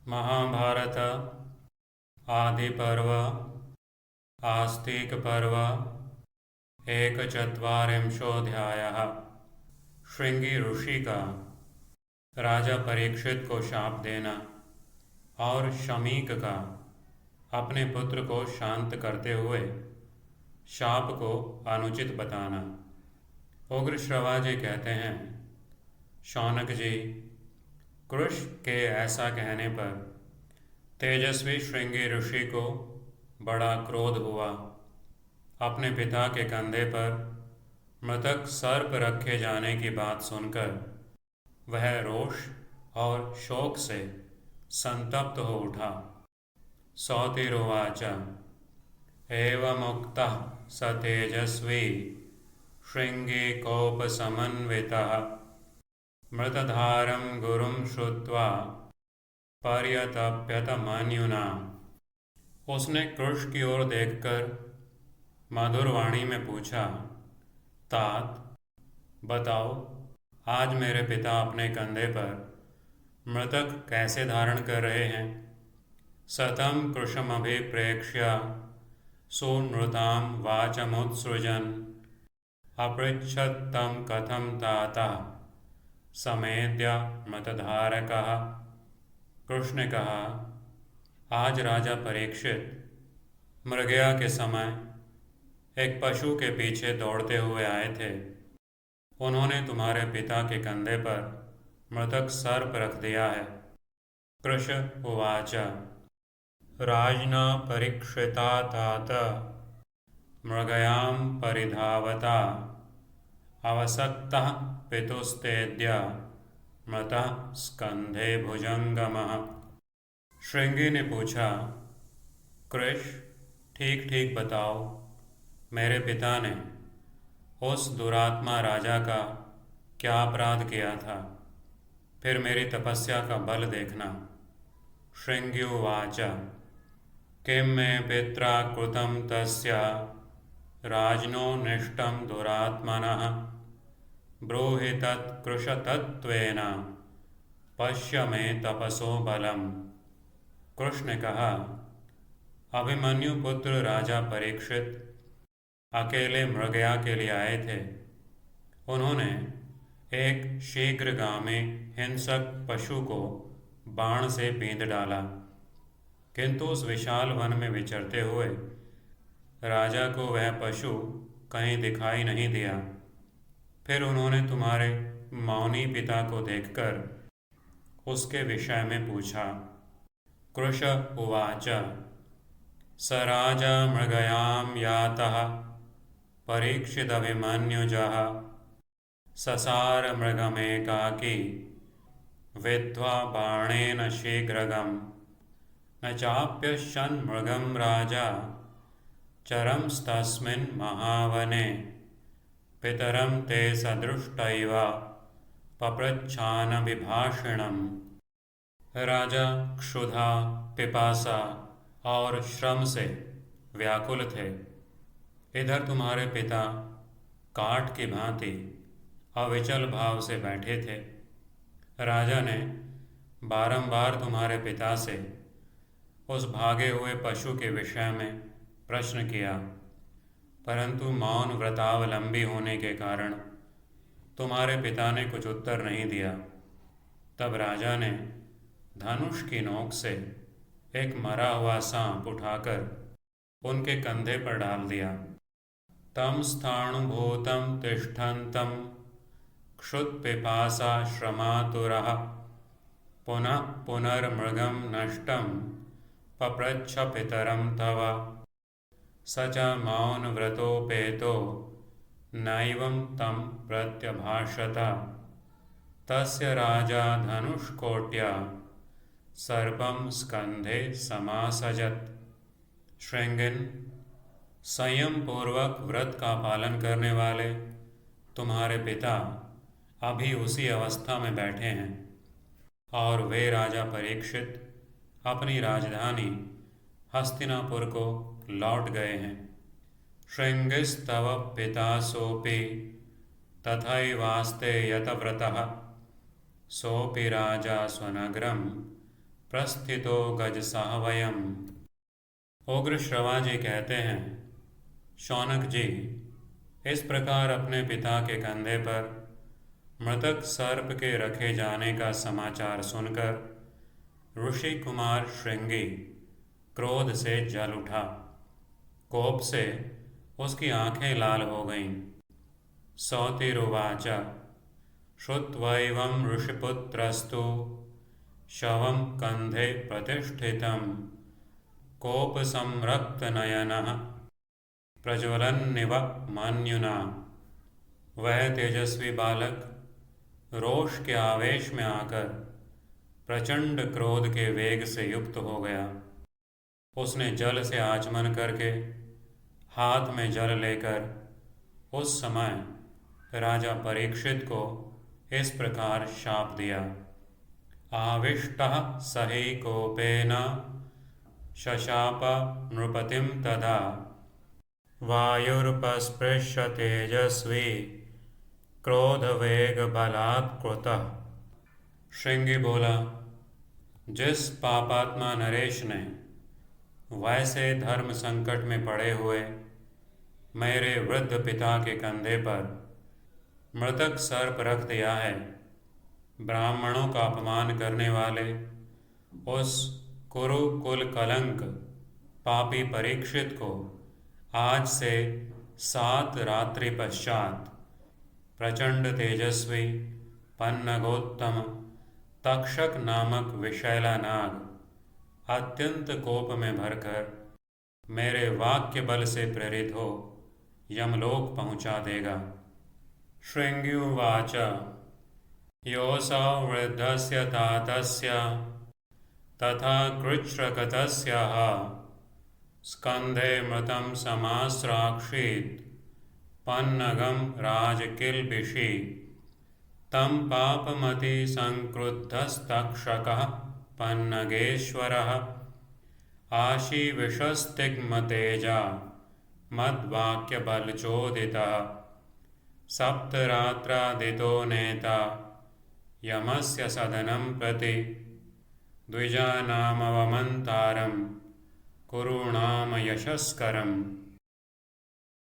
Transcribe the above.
महाभारत आदि पर्व आस्तिक पर्व एकचत्वारिंशोऽध्यायः। श्रृंगी ऋषि का राजा परीक्षित को शाप देना और शमीक का अपने पुत्र को शांत करते हुए शाप को अनुचित बताना। उग्रश्रवा जी कहते हैं, शौनक जी, कृश के ऐसा कहने पर तेजस्वी श्रृंगी ऋषि को बड़ा क्रोध हुआ। अपने पिता के कंधे पर मृतक सर्प रखे जाने की बात सुनकर वह रोष और शोक से संतप्त हो उठा। सौतिरुवाच एवमुक्तः स तेजस्वी श्रृंगी कोपसमन्वितः मृतधारं गुरुं श्रुत्वा पर्यतप्यत मन्युना। उसने कृश की ओर देखकर मधुर वाणी में पूछा, तात बताओ, आज मेरे पिता अपने कंधे पर मृतक कैसे धारण कर रहे हैं। सतं कृशमभिप्रेक्ष्य सुनृतां वाचमुत्सृजन् अपृच्छत् तं कथं तात समेद्य मृतधारकः। कृष्ण ने कहा, आज राजा परीक्षित मृगया के समय एक पशु के पीछे दौड़ते हुए आए थे। उन्होंने तुम्हारे पिता के कंधे पर मृतक सर्प रख दिया है। कृश उवाच राजना परीक्षिता तात मृगयां परिधावता अवसक्तः पितुस्तेद्य मृतः स्कंधे भुजंगमः। श्रृंगी ने पूछा, कृश, ठीक ठीक बताओ, मेरे पिता ने उस दुरात्मा राजा का क्या अपराध किया था। फिर मेरी तपस्या का बल देखना। श्रृंगी उवाच किं मे पित्रा कृतं तस्य राजनो निष्टं दुरात्मनः ब्रूहि तत्कृशतत्वेन पश्य मे तपसो बलम। कृष्ण ने कहा, अभिमन्यु पुत्र राजा परीक्षित अकेले मृगया के लिए आए थे। उन्होंने एक शीघ्रगामी हिंसक पशु को बाण से बींध डाला, किंतु उस विशाल वन में विचरते हुए राजा को वह पशु कहीं दिखाई नहीं दिया। फिर उन्होंने तुम्हारे मौनी पिता को देखकर उसके विषय में पूछा। कृश उवाच स राजा मृगयां यातः परीक्षिदभिमन्युजः ससार मृगमेकाकी विद्ध्वा बाणेन शीघ्रगम् न चाप्यशन् मृगं राजा चरंस्तस्मिन् महावने पितरं ते सदृष्टैव पप्रच्छानभिभाषिणम्। राजा क्षुधा, पिपासा और श्रम से व्याकुल थे। इधर तुम्हारे पिता काठ की भांति अविचल भाव से बैठे थे। राजा ने बारंबार तुम्हारे पिता से उस भागे हुए पशु के विषय में प्रश्न किया, परंतु मौन व्रतावलंबी होने के कारण तुम्हारे पिता ने कुछ उत्तर नहीं दिया। तब राजा ने धनुष की नोक से एक मरा हुआ सांप उठाकर उनके कंधे पर डाल दिया। तम स्थाणुभूतं तिष्ठन्तं क्षुत्पिपासा श्रमातुरः पुनः पुनर्मृगं नष्टं पप्रच्छ पितरं तव स च मौनव्रतोपेतो नैवं तं प्रत्यभाषत। तस्य राजा धनुष्कोट्या सर्पं स्कंधे समासजत। श्रृंगिन, संयम पूर्वक व्रत का पालन करने वाले तुम्हारे पिता अभी उसी अवस्था में बैठे हैं और वे राजा परीक्षित अपनी राजधानी हस्तिनापुर को लौट गए हैं। श्रृंगिस्तव पिता सोपि तथैवास्ते यतव्रतः सोपि राजा स्वनगरं प्रस्थितो गजसह वयम्। उग्र श्रवा जी कहते हैं, शौनक जी, इस प्रकार अपने पिता के कंधे पर मृतक सर्प के रखे जाने का समाचार सुनकर ऋषि कुमार श्रृंगी क्रोध से जल उठा। कोप से उसकी आंखें लाल हो गईं। सौतिरुवाच श्रुत्वैवं ऋषिपुत्रस्तु शवं कंधे प्रतिष्ठितं कोपसंरक्तनयनः प्रज्वलन्निव मान्युना। वह तेजस्वी बालक रोष के आवेश में आकर प्रचंड क्रोध के वेग से युक्त हो गया। उसने जल से आचमन करके हाथ में जल लेकर उस समय राजा परीक्षित को इस प्रकार शाप दिया। आविष्टः सही कोपेन शशाप नृपतिं तदा वायुर्पस्पृश्य तेजस्वी क्रोध वेग बलात्कृतः। श्रृंगी बोला, जिस पापात्मा नरेश ने वैसे धर्म संकट में पड़े हुए मेरे वृद्ध पिता के कंधे पर मृतक सर्प रख दिया है, ब्राह्मणों का अपमान करने वाले उस कुरु कुल कलंक पापी परीक्षित को आज से 7 रात्रि पश्चात प्रचंड तेजस्वी पन्नगोत्तम तक्षक नामक विषैला नाग अत्यंत कोप में भरकर मेरे वाक्य बल से प्रेरित हो यमलोक पहुंचा देगा। श्रृंग्युवाच योऽसौ वृद्धस्य तातस्य तथा कृच्छ्रकतस्यः स्कन्धे मृतं समाश्राक्षीत् पन्नगं राजकिल्बिषि तं पापमति संक्रुद्धस्तक्षकः पन्नगेश्वरः आशीविषस्तिग्मतेजा मद्वाक्यबलचोदितः सप्तरात्रादितो नेता यमस्य सदनं प्रति द्विजानामवमन्तारं कुरूणाम यशस्करम्।